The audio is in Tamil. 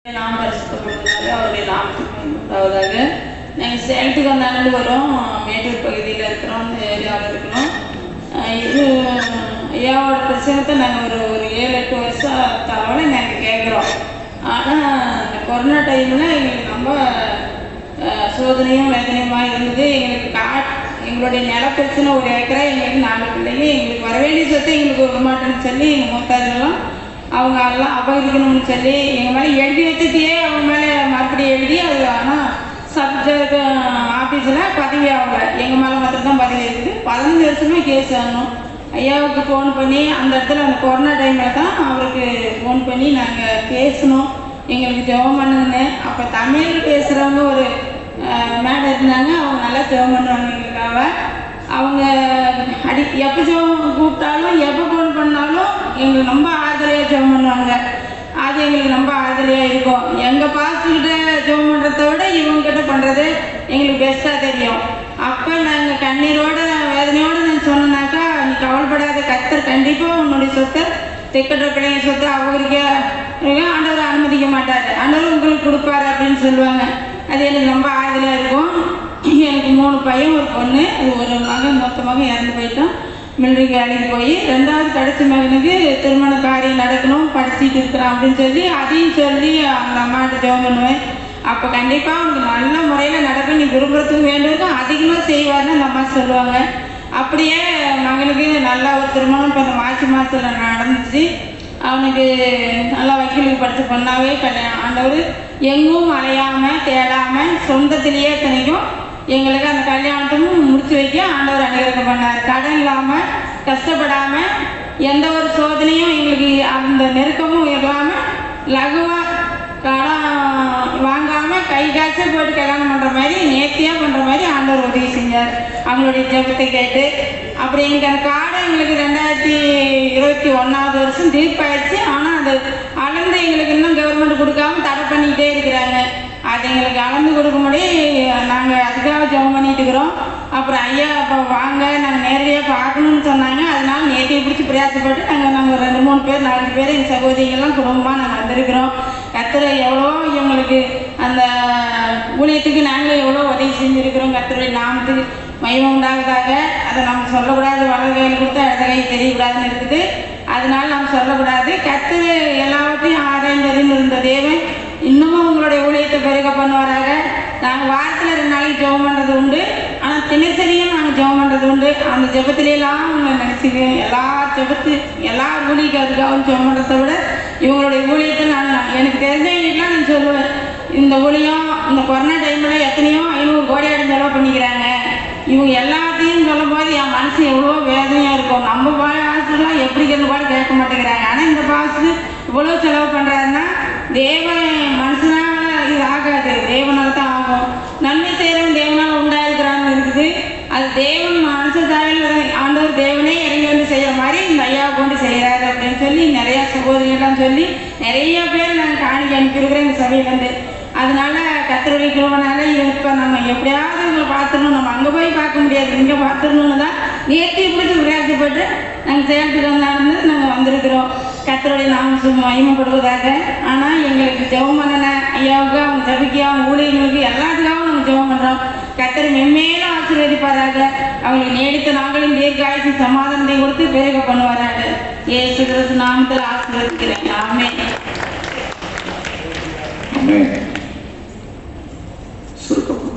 நாம் பரிசுத்தப்படுவதாக அவருடைய நாமத்துக்கு உண்டாவதாக. நாங்கள் சேலத்துக்கு வந்தாண்டு வரோம், மேட்டூர் பகுதியில் இருக்கிறோம், இந்த ஏரியாவில் இருக்கிறோம். இது ஐயாவோட பிரச்சனத்தை நாங்கள் ஒரு 7-8 வருஷம் தகவலை நாங்கள் கேட்குறோம். ஆனால் இந்த கொரோனா டைமில் எங்களுக்கு ரொம்ப சோதனையும் வேதனையுமாக இருந்தது. எங்களுடைய நில பிரச்சனை 1 ஏக்கரா, எங்களுக்கு 4 பிள்ளைங்க, எங்களுக்கு வர வேண்டிய சொத்தை எங்களுக்கு விட மாட்டேன்னு சொல்லி எங்கள் மூத்தார்களெல்லாம் அவங்க எல்லாம் அபகரிக்கணும்னு சொல்லி எங்கள் மேலே எழுதி வச்சுட்டே அவங்க மேலே மறுபடியும் எழுதி அது. ஆனால் சப்ஜெக்ட் ஆஃபீஸில் பதவி ஆகலை, எங்கள் மேலே மாத்திரம் தான் பதவி இருக்குது. 15 வருஷமே கேஸ் ஆகணும். ஐயாவுக்கு ஃபோன் பண்ணி அந்த இடத்துல அந்த கொரோனா டைமில் தான் அவருக்கு ஃபோன் பண்ணி நாங்கள் பேசணும், எங்களுக்கு ஜெபம் பண்ணுங்கன்னு. அப்போ தமிழ் பேசுகிறவங்க ஒரு மேடம் இருந்தாங்க, அவங்க நல்லா ஜெபம் பண்ணுவாங்க எங்களுக்காக. அவங்க எப்போ ஜெபம் கூப்பிட்டாலும் எப்போ ஃபோன் பண்ணாலும் எங்களுக்கு ரொம்ப ஆறுதலையாக ஜெபம் பண்ணுவாங்க. அது எங்களுக்கு ரொம்ப ஆறுதலையாக இருக்கும். எங்கள் பாஸ்டர்கிட்ட ஜெபம் பண்ணுறத விட இவங்ககிட்ட பண்ணுறது எங்களுக்கு பெஸ்ட்டாக தெரியும். அப்போ நாங்கள் கண்ணீரோட வேதனையோடு நான் சொன்னேன்னாக்கா, நீ கவலைப்படாத, கர்த்தர் கண்டிப்பாக உன்னுடைய சொத்தை திக்கற்ற பிள்ளைங்க சொத்தை அபகரிக்க ஆண்டவர் அனுமதிக்க மாட்டார், ஆண்டவர் உங்களுக்கு கொடுப்பாரு அப்படின்னு சொல்லுவாங்க. அது எனக்கு ரொம்ப ஆறுதலாக இருக்கும். எனக்கு 3 பையன் 1 பொண்ணு. அது ஒரு மகன் மொத்தமாக இறந்து போயிட்டோம், மிலிட்ரிக்கு வேலைக்கு போய். 2வது கடைசி மகனுக்கு திருமண காரியம் நடக்கணும், படிச்சுட்டு இருக்கிறான் அப்படின்னு சொல்லி அதையும் சொல்லி அந்த அம்மாட்ட ஜெபம் பண்ணுவேன். அப்போ கண்டிப்பாக அவனுக்கு நல்ல முறையில் நடக்கும், நீ விரும்புறதுக்கு வேண்டியதுக்கும் அதிகமாக செய்வார்னு அந்த அம்மா சொல்லுவாங்க. அப்படியே மகனுக்கு நல்லா ஒரு திருமணம் இப்போ மார்ச் மாதத்தில் நடந்துச்சு. அவனுக்கு நல்லா வக்கீலுக்கு படித்த பொண்ணாவே கல்யாணம். ஆண்டவர் எங்கும் அலையாமல் தேடாமல் சொந்தத்திலேயே இத்தனைக்கும் எங்களுக்கு அந்த கல்யாணத்தையும் முடிச்சு வைக்க ஆண்டவர் அனுகிரகம் பண்ணார். கடன் இல்லாமல், கஷ்டப்படாமல், எந்த ஒரு சோதனையும் எங்களுக்கு அந்த நெருக்கமும் இல்லாமல் லகுவாக கடன் வாங்காமல் கை காய்ச்சி போட்டு கல்யாணம் பண்ணுற மாதிரி நேர்த்தியாக பண்ணுற மாதிரி ஆண்டவர் உதவி செஞ்சார், அவங்களுடைய ஜெபத்தை கேட்டு. அப்புறம் எங்களுக்கு அந்த காடை எங்களுக்கு 2021வது வருஷம் தீர்ப்பாயிடுச்சு. ஆனால் அது அளந்து எங்களுக்கு இன்னும் கவர்மெண்ட் கொடுக்காம தடை பண்ணிக்கிட்டே இருக்கிறாங்க. அது எங்களுக்கு அளந்து கொடுக்க முடியும், நாங்கள் அதுக்காக ஜெபம் பண்ணிட்டு இருக்கிறோம். அப்புறம் ஐயா அப்போ வாங்க நாங்கள் நேரடியாக பார்க்கணுன்னு சொன்னாங்க. அதனால நேற்றையை பிடிச்சி பிரயாசப்பட்டு நாங்கள் 2-3 பேர் 4 பேர் எங்கள் சகோதரிகள்லாம் குடும்பமாக நாங்கள் வந்திருக்கிறோம். கர்த்தரை எவ்வளோ இவங்களுக்கு அந்த ஊழியத்துக்கு நாங்களே எவ்வளோ உதவி செஞ்சுருக்கிறோம். கர்த்தருடைய நாமத்துக்கு மகிமை உண்டாவதாக. அதை நம்ம சொல்லக்கூடாது, வலது கையில் கொடுத்தா இடது கை தெரியக்கூடாதுன்னு இருக்குது. அதனால நம்ம சொல்லக்கூடாது. கர்த்தர் எல்லாவற்றையும் ஆராய்ந்தறிந்து இருந்த தேவன் இன்னமும் உங்களுடைய ஊழியத்தை பெருக பண்ணுவாராக. நாங்கள் வாரத்தில் 2 நாளைக்கு ஜெபம் பண்ணுறது உண்டு, ஆனால் தினசரியும் நாங்கள் ஜெபம் பண்ணுறது உண்டு. அந்த ஜெபத்திலாம் அவங்க நினச்சிக்குவேன். எல்லா ஊழியக்காரருக்காகவும் ஜெபம் பண்ணுறதை விட இவங்களுடைய ஊழியத்தை எனக்கு தெரிஞ்சவங்களுக்குலாம் நான் சொல்லுவேன், இந்த ஊழியம் இந்த கொரோனா டைமில் எத்தனையோ 500 கோடி செலவு பண்ணிக்கிறாங்க. இவங்க எல்லாத்தையும் சொல்லும் போது என் மனசு எவ்வளோ வேதனையாக இருக்கும். நம்ம பாஸ்டர்லாம் எப்படி கூட கேட்க மாட்டேங்கிறாங்க. ஆனால் இந்த பாஸ்டர் இவ்வளோ செலவு பண்ணுறாருன்னா தேவன் மனுஷனால் இது ஆகாது, தேவனால் தான் ஆகும். நன்மை செய்கிறவன் தேவனால் உண்டாயிருக்கிறான்னு இருக்குது. அது தேவன் மனுஷ தாயில் ஆண்டவர் தேவனே இறங்கி வந்து செய்கிற மாதிரி இந்த ஐயாவை கொண்டு செய்கிறாரு அப்படின்னு சொல்லி நிறையா சகோதரிகள்லாம் சொல்லி நிறைய பேர் நாங்கள் காணிக்க அனுப்பியிருக்கிறோம் இந்த சபையிலேருந்து. அதனால கர்த்தருடைய கிருபைனால இப்போ நம்ம எப்படியாவது இவங்களை பார்த்துடணும், நம்ம அங்கே போய் பார்க்க முடியாது, இங்கே பார்த்துடணுன்னு தான் நேர்த்தி பிடிச்சி பிரயாசப்பட்டு நாங்கள் சேலத்துக்கு வந்தாலும் நாங்கள் வந்திருக்கிறோம். கர்த்தருடைய நாமம் மகிமைப்படுவதாக. ஆனால் எங்களுக்கு ஜெபம் பண்ணின ஐயாவுக்கு, அவங்க சபைக்கு, அவங்க ஊழியர்களுக்கு எல்லாத்துக்காகவும் நாங்கள் ஜெபம் பண்ணுறோம். கர்த்தர் மென்மேலும் ஆசீர்வதிப்பாராக. அவங்களுக்கு நீடித்த நாங்களும் தீர்க்காயுசு சமாதானத்தை கொடுத்து பெருக பண்ணுவாராக. இயேசு கிறிஸ்து நாமத்தில் ஆசீர்வதிக்கிறேன். ஆமென். சுருக்கம்